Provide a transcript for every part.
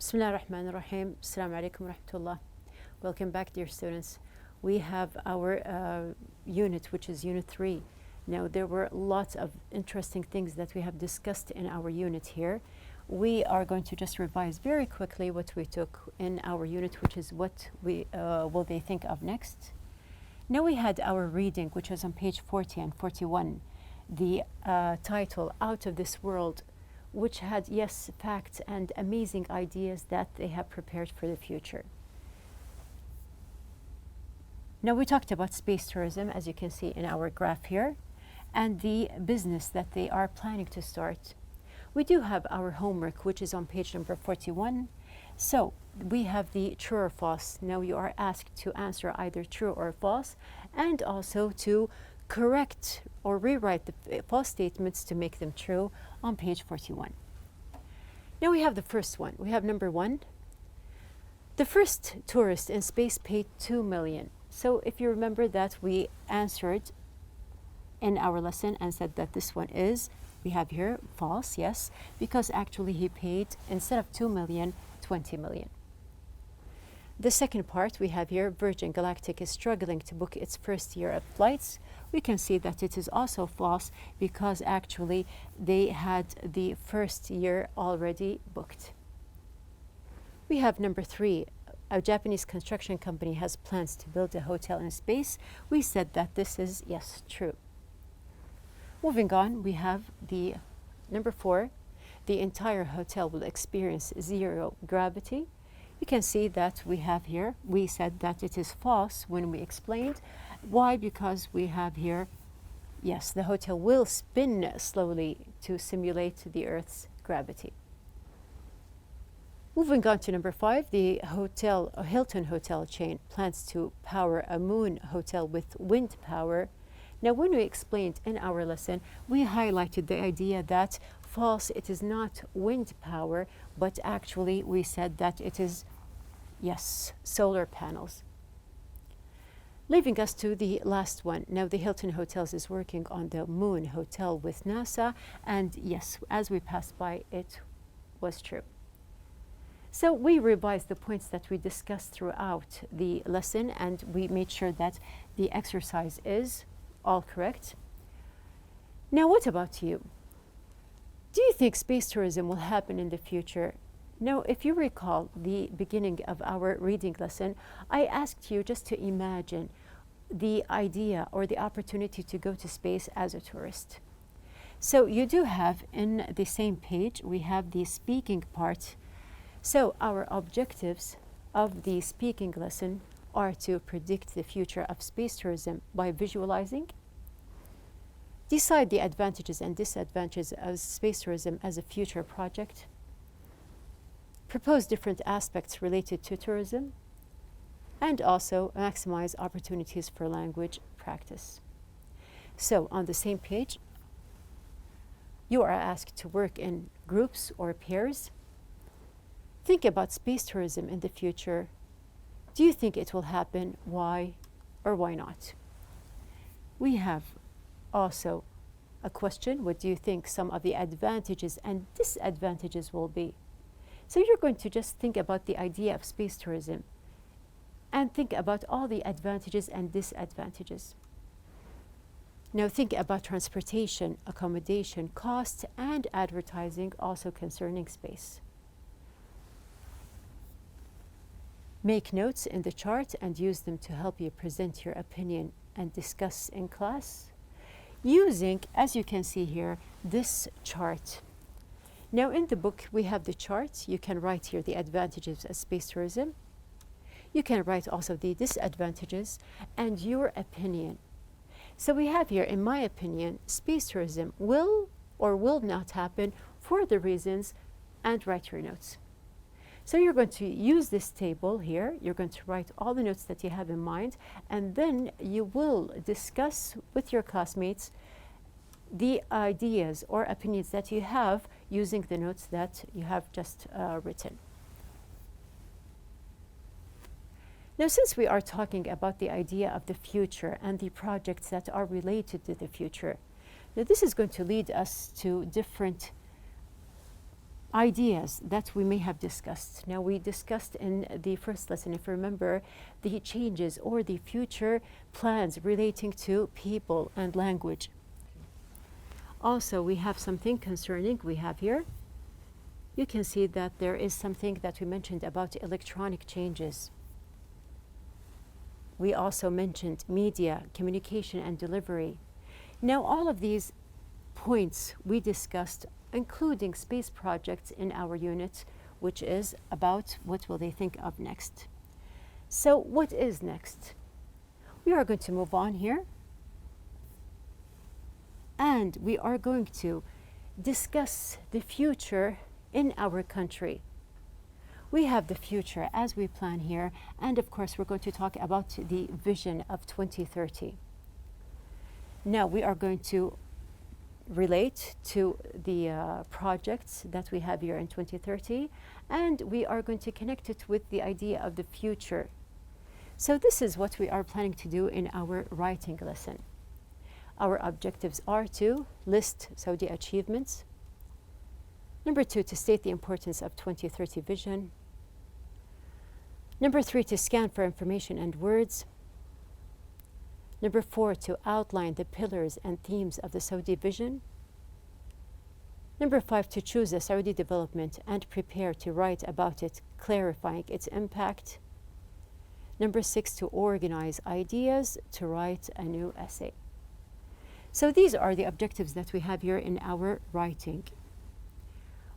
Bismillah ar-Rahman ar-Rahim. Assalamu alaikum wa rahmatullah. Welcome back, dear students. We have our unit, which is Unit 3. Now, there were lots of interesting things that we have discussed in our unit here. We are going to just revise very quickly what we took in our unit, which is what we will they think of next. Now, we had our reading, which was on page 40 and 41. The title, Out of This World, which had, yes, facts and amazing ideas that they have prepared for the future. Now, we talked about space tourism, as you can see in our graph here, and the business that they are planning to start. We do have our homework, which is on page number 41. So we have the true or false. Now you are asked to answer either true or false, and also to correct or rewrite the false statements to make them true on page 41. Now we have the first one. We have number 1. The first tourist in space paid $2 million. So if you remember that we answered in our lesson and said that this one is, we have here false, yes, because actually he paid, instead of $2 million, $20 million. The second part we have here, Virgin Galactic is struggling to book its first year of flights. We can see that it is also false because actually they had the first year already booked. We have number 3. A Japanese construction company has plans to build a hotel in space. We said that this is, yes, true. Moving on, we have the number 4. The entire hotel will experience zero gravity. You can see that we have here, we said that it is false when we explained. Why? Because we have here, yes, the hotel will spin slowly to simulate the Earth's gravity. Moving on to number 5, the Hilton hotel chain plans to power a moon hotel with wind power. Now, when we explained in our lesson, we highlighted the idea that false, it is not wind power, but actually we said that it is, yes, solar panels. Leaving us to the last one. Now, the Hilton Hotels is working on the moon hotel with NASA, and yes, as we passed by, it was true. So we revised the points that we discussed throughout the lesson, and we made sure that the exercise is all correct. Now, what about you? Do you think space tourism will happen in the future? Now, if you recall the beginning of our reading lesson, I asked you just to imagine the idea or the opportunity to go to space as a tourist. So you do have in the same page, we have the speaking part. So our objectives of the speaking lesson are to predict the future of space tourism by visualizing, decide the advantages and disadvantages of space tourism as a future project, propose different aspects related to tourism, and also maximize opportunities for language practice. So on the same page, you are asked to work in groups or pairs. Think about space tourism in the future. Do you think it will happen? Why or why not? We have also a question. What do you think some of the advantages and disadvantages will be? So you're going to just think about the idea of space tourism and think about all the advantages and disadvantages. Now think about transportation, accommodation, costs, and advertising also concerning space. Make notes in the chart and use them to help you present your opinion and discuss in class using, as you can see here, this chart. Now in the book we have the chart. You can write here the advantages of space tourism. You can write also the disadvantages and your opinion. So we have here, in my opinion, space tourism will or will not happen for the reasons, and write your notes. So you're going to use this table here. You're going to write all the notes that you have in mind, and then you will discuss with your classmates the ideas or opinions that you have using the notes that you have just written. Now, since we are talking about the idea of the future and the projects that are related to the future, now this is going to lead us to different ideas that we may have discussed. Now, we discussed in the first lesson, if you remember, the changes or the future plans relating to people and language. Also, we have something concerning, we have here, you can see that there is something that we mentioned about electronic changes. We also mentioned media, communication, and delivery. Now, all of these points we discussed, including space projects in our unit, which is about what will they think of next. So what is next? We are going to move on here, and we are going to discuss the future in our country. We have the future as we plan here, and of course we're going to talk about the vision of 2030. Now we are going to relate to the projects that we have here in 2030, and we are going to connect it with the idea of the future. So this is what we are planning to do in our writing lesson. Our objectives are to list Saudi achievements. Number 2, to state the importance of 2030 vision. Number 3, to scan for information and words. Number 4, to outline the pillars and themes of the Saudi vision. Number 5, to choose a Saudi development and prepare to write about it, clarifying its impact. Number 6, to organize ideas to write a new essay. So these are the objectives that we have here in our writing.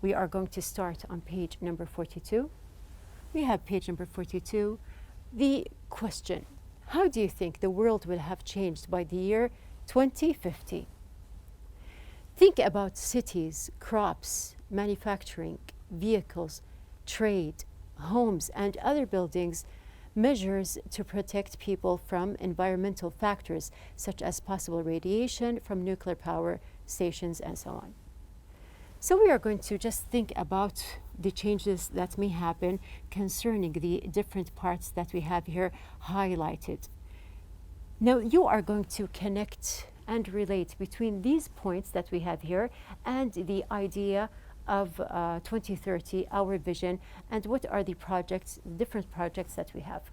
We are going to start on page number 42. We have page number 42. The question: how do you think the world will have changed by the year 2050? Think about cities, crops, manufacturing, vehicles, trade, homes, and other buildings, measures to protect people from environmental factors such as possible radiation from nuclear power stations and so on. So we are going to just think about the changes that may happen concerning the different parts that we have here highlighted. Now you are going to connect and relate between these points that we have here and the idea of 2030, our vision, and what are the projects, different projects that we have.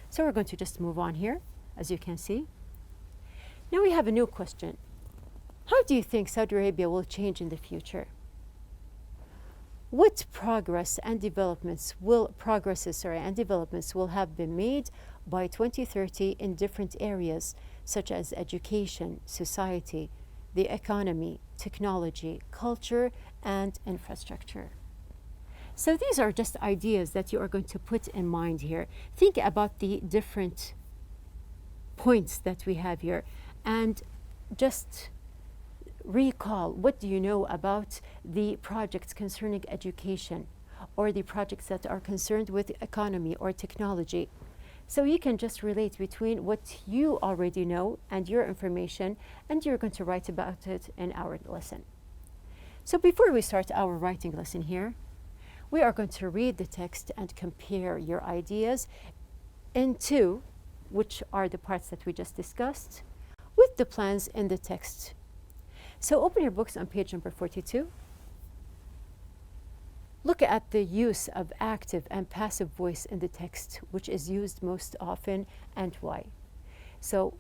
So we're going to just move on here, as you can see. Now we have a new question. How do you think Saudi Arabia will change in the future? What progresses and developments will have been made by 2030 in different areas such as education, society, the economy, technology, culture, and infrastructure? So these are just ideas that you are going to put in mind here. Think about the different points that we have here and just recall, what do you know about the projects concerning education or the projects that are concerned with economy or technology? So you can just relate between what you already know and your information, and you're going to write about it in our lesson. So before we start our writing lesson here, we are going to read the text and compare your ideas into, which are the parts that we just discussed, with the plans in the text. So open your books on page number 42. Look at the use of active and passive voice in the text, which is used most often, and why. So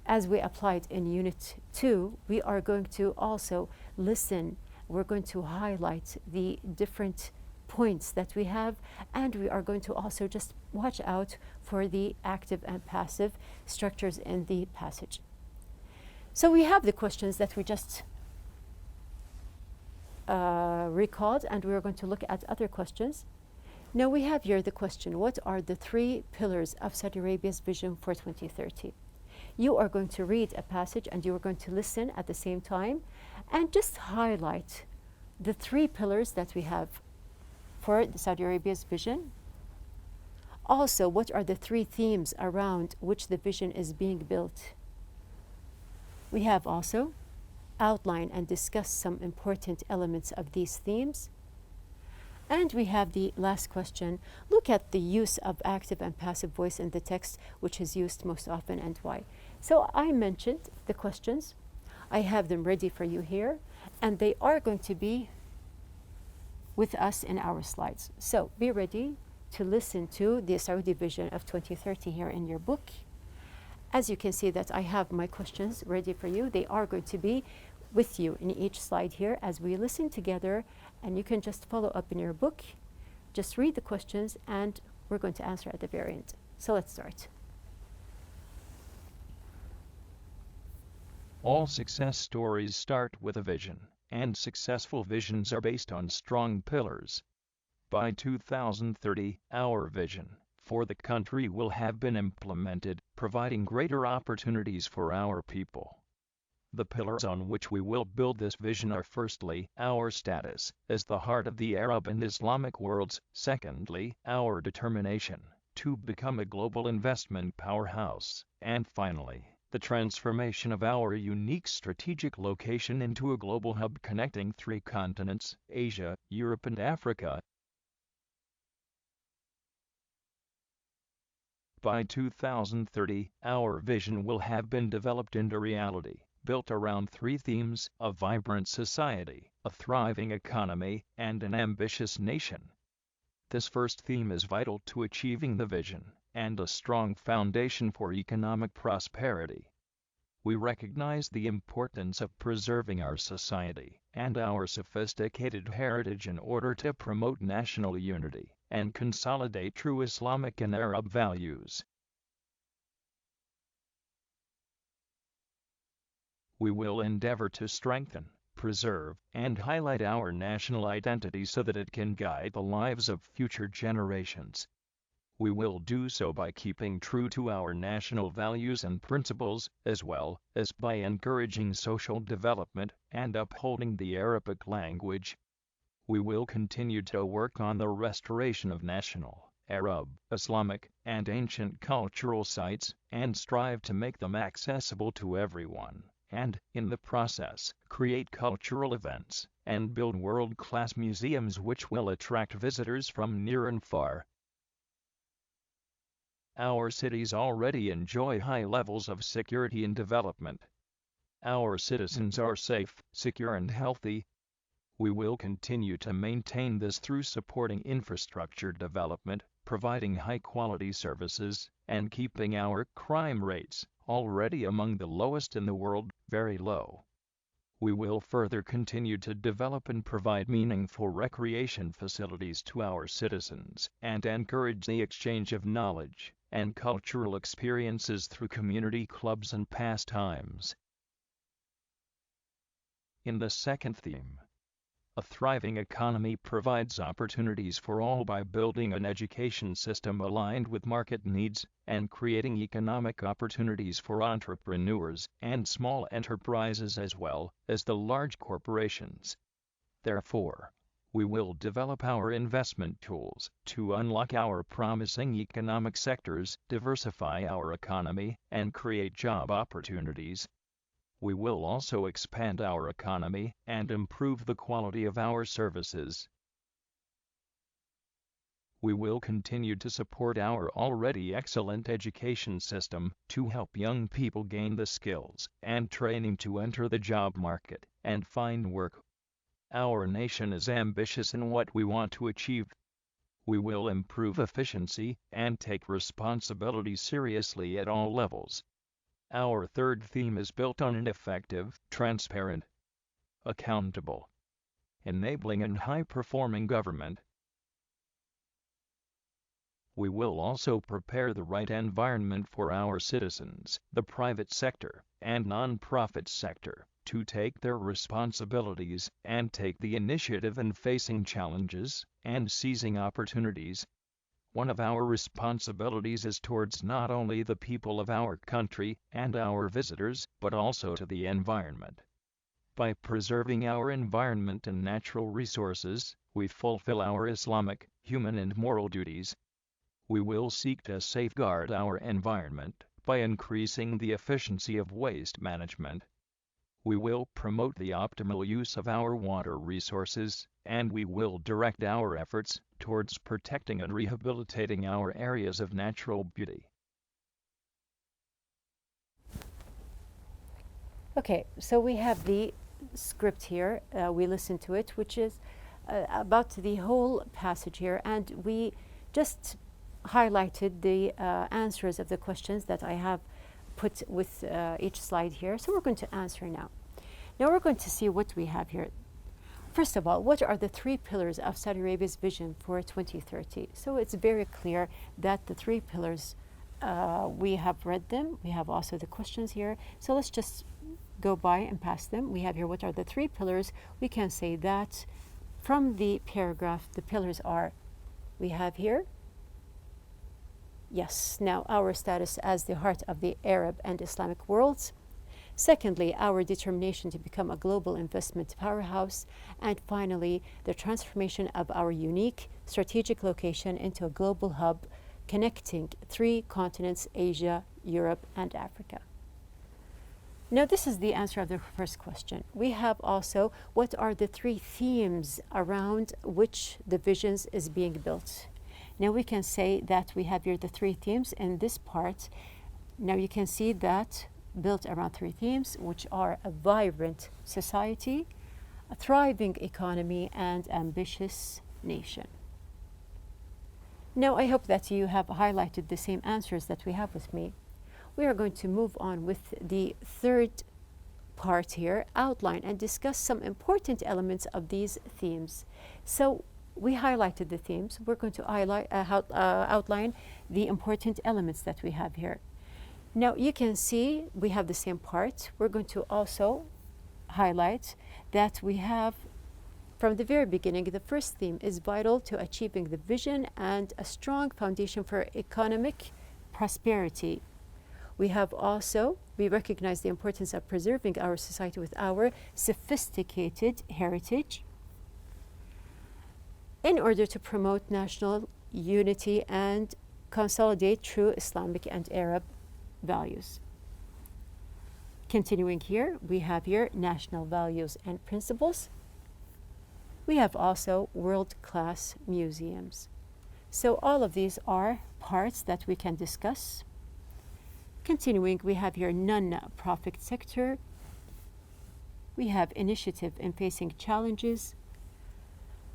as we applied in Unit 2, we are going to also listen. We're going to highlight the different points that we have, and we are going to also just watch out for the active and passive structures in the passage. So we have the questions that we just recalled, and we're going to look at other questions. Now we have here the question: what are the 3 pillars of Saudi Arabia's vision for 2030? You are going to read a passage and you are going to listen at the same time and just highlight the 3 pillars that we have for Saudi Arabia's vision. Also, what are the 3 themes around which the vision is being built? We have also outline and discuss some important elements of these themes. And we have the last question: look at the use of active and passive voice in the text, which is used most often, and why. So I mentioned the questions. I have them ready for you here, and they are going to be with us in our slides. So be ready to listen to the Saudi vision of 2030 here in your book. As you can see that I have my questions ready for you. They are going to be with you in each slide here as we listen together, and you can just follow up in your book. Just read the questions and we're going to answer at the very end. So let's start. All success stories start with a vision, and successful visions are based on strong pillars. By 2030, our vision for the country will have been implemented, providing greater opportunities for our people. The pillars on which we will build this vision are firstly, our status as the heart of the Arab and Islamic worlds, secondly, our determination to become a global investment powerhouse, and finally, the transformation of our unique strategic location into a global hub connecting 3 continents, Asia, Europe and Africa. By 2030, our vision will have been developed into reality, built around 3 themes: a vibrant society, a thriving economy, and an ambitious nation. This first theme is vital to achieving the vision, and a strong foundation for economic prosperity. We recognize the importance of preserving our society and our sophisticated heritage in order to promote national unity and consolidate true Islamic and Arab values. We will endeavor to strengthen, preserve, and highlight our national identity so that it can guide the lives of future generations. We will do so by keeping true to our national values and principles, as well as by encouraging social development and upholding the Arabic language. We will continue to work on the restoration of national, Arab, Islamic, and ancient cultural sites, and strive to make them accessible to everyone, and, in the process, create cultural events and build world-class museums which will attract visitors from near and far. Our cities already enjoy high levels of security and development. Our citizens are safe, secure and healthy. We will continue to maintain this through supporting infrastructure development, providing high-quality services, and keeping our crime rates, already among the lowest in the world, very low. We will further continue to develop and provide meaningful recreation facilities to our citizens, and encourage the exchange of knowledge and cultural experiences through community clubs and pastimes. In the second theme, a thriving economy provides opportunities for all by building an education system aligned with market needs and creating economic opportunities for entrepreneurs and small enterprises as well as the large corporations. Therefore, we will develop our investment tools to unlock our promising economic sectors, diversify our economy, and create job opportunities. We will also expand our economy and improve the quality of our services. We will continue to support our already excellent education system to help young people gain the skills and training to enter the job market and find work. Our nation is ambitious in what we want to achieve. We will improve efficiency and take responsibility seriously at all levels. Our third theme is built on an effective, transparent, accountable, enabling and high-performing government. We will also prepare the right environment for our citizens, the private sector, and non-profit sector, to take their responsibilities and take the initiative in facing challenges and seizing opportunities. One of our responsibilities is towards not only the people of our country and our visitors, but also to the environment. By preserving our environment and natural resources, we fulfill our Islamic, human and moral duties. We will seek to safeguard our environment by increasing the efficiency of waste management. We will promote the optimal use of our water resources, and we will direct our efforts towards protecting and rehabilitating our areas of natural beauty. Okay, so we have the script here. We listen to it, which is about the whole passage here, and we just highlighted the answers of the questions that I have put with each slide here. So we're going to answer now. Now we're going to see what we have here. First of all, what are the 3 pillars of Saudi Arabia's vision for 2030? So it's very clear that the 3 pillars, we have read them. We have also the questions here. So let's just go by and pass them. We have here, what are the 3 pillars? We can say that from the paragraph, the pillars are, we have here, yes, now our status as the heart of the Arab and Islamic worlds. Secondly, our determination to become a global investment powerhouse. And finally, the transformation of our unique strategic location into a global hub connecting 3 continents, Asia, Europe, and Africa. Now, this is the answer of the first question. We have also, what are the 3 themes around which the visions is being built? Now, we can say that we have here the 3 themes in this part. Now, you can see that built around 3 themes, which are a vibrant society, a thriving economy, and ambitious nation. Now, I hope that you have highlighted the same answers that we have with me. We are going to move on with the third part here, outline and discuss some important elements of these themes. So we highlighted the themes. We're going to outline the important elements that we have here. Now, you can see we have the same part. We're going to also highlight that we have, from the very beginning, the first theme is vital to achieving the vision and a strong foundation for economic prosperity. We have also, we recognize the importance of preserving our society with our sophisticated heritage in order to promote national unity and consolidate true Islamic and Arab values. Continuing here, we have here national values and principles. We have also world-class museums. So all of these are parts that we can discuss. Continuing, we have here non-profit sector. We have initiative in facing challenges.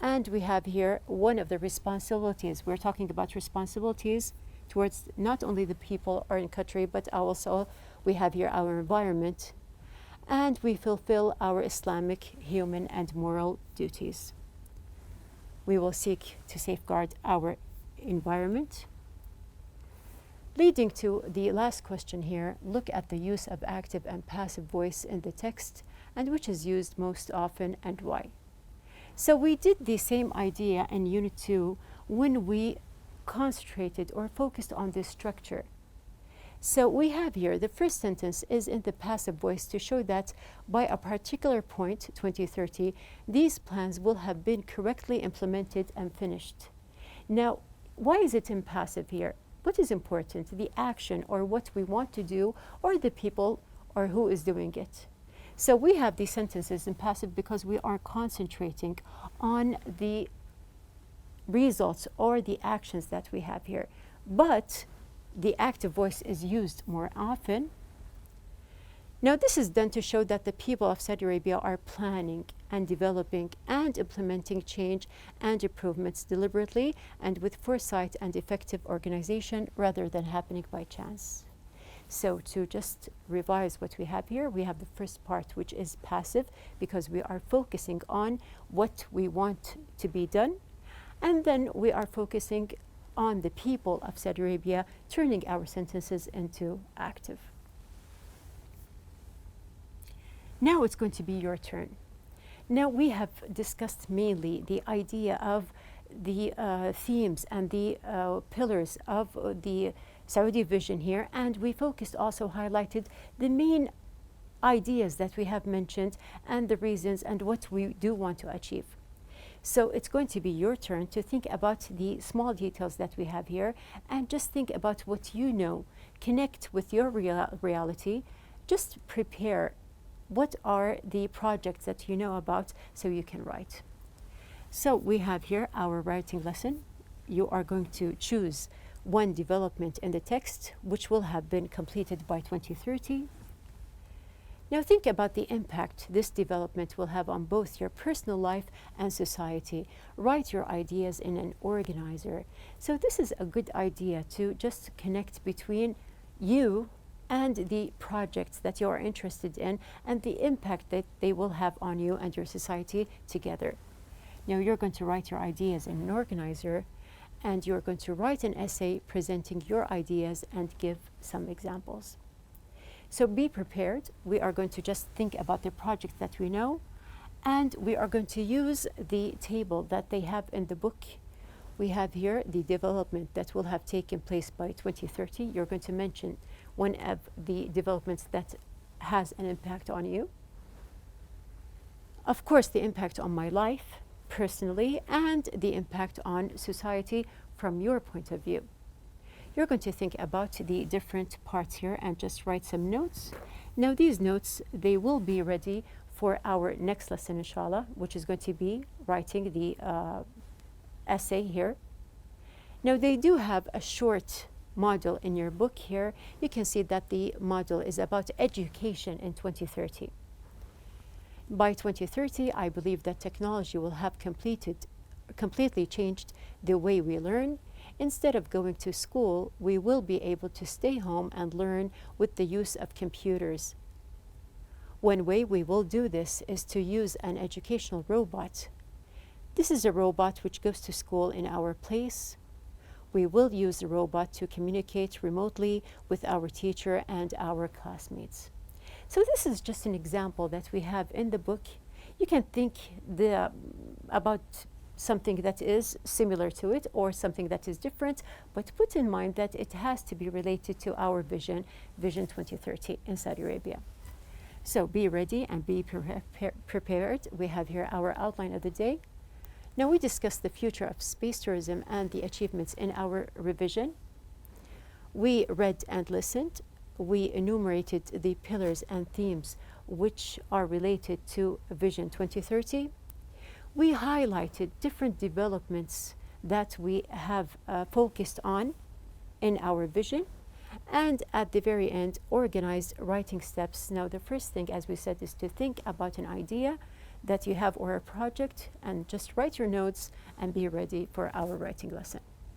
And we have here one of the responsibilities. We're talking about responsibilities towards not only the people or in country, but also we have here our environment, and we fulfill our Islamic, human, and moral duties. We will seek to safeguard our environment. Leading to the last question here, look at the use of active and passive voice in the text and which is used most often and why. So we did the same idea in Unit 2 when we concentrated or focused on this structure. So we have here the first sentence is in the passive voice to show that by a particular point, 2030, these plans will have been correctly implemented and finished. Now, why is it in passive here? What is important? The action or what we want to do, or the people or who is doing it? So we have these sentences in passive because we are concentrating on the results or the actions that we have here. But the active voice is used more often. Now, this is done to show that the people of Saudi Arabia are planning and developing and implementing change and improvements deliberately and with foresight and effective organization rather than happening by chance. So to just revise what we have here, we have the first part, which is passive, because we are focusing on what we want to be done. And then we are focusing on the people of Saudi Arabia, turning our sentences into active. Now it's going to be your turn. Now we have discussed mainly the idea of the themes and the pillars of the Saudi vision here, and we focused, also highlighted the main ideas that we have mentioned and the reasons and what we do want to achieve. So it's going to be your turn to think about the small details that we have here and just think about what you know. Connect with your reality. Just prepare what are the projects that you know about so you can write. So we have here our writing lesson. You are going to choose one development in the text which will have been completed by 2030. Now think about the impact this development will have on both your personal life and society. Write your ideas in an organizer. So this is a good idea to just connect between you and the projects that you are interested in and the impact that they will have on you and your society together. Now you're going to write your ideas in an organizer, and you're going to write an essay presenting your ideas and give some examples. So be prepared. We are going to just think about the project that we know, and we are going to use the table that they have in the book. We have here the development that will have taken place by 2030. You're going to mention one of the developments that has an impact on you. Of course, the impact on my life personally and the impact on society from your point of view. You're going to think about the different parts here and just write some notes. Now these notes, they will be ready for our next lesson, inshallah, which is going to be writing the essay here. Now they do have a short module in your book here. You can see that the module is about education in 2030. By 2030, I believe that technology will have completely changed the way we learn. Instead of going to school, we will be able to stay home and learn with the use of computers. One way we will do this is to use an educational robot. This is a robot which goes to school in our place. We will use the robot to communicate remotely with our teacher and our classmates. So this is just an example that we have in the book. You can think about something that is similar to it or something that is different, but put in mind that it has to be related to our Vision 2030 in Saudi Arabia. So be ready and be prepared. We have here our outline of the day. Now we discussed the future of space tourism and the achievements in our revision. We read and listened. We enumerated the pillars and themes which are related to Vision 2030. We highlighted different developments that we have focused on in our vision. And at the very end, organized writing steps. Now, the first thing, as we said, is to think about an idea that you have or a project and just write your notes and be ready for our writing lesson.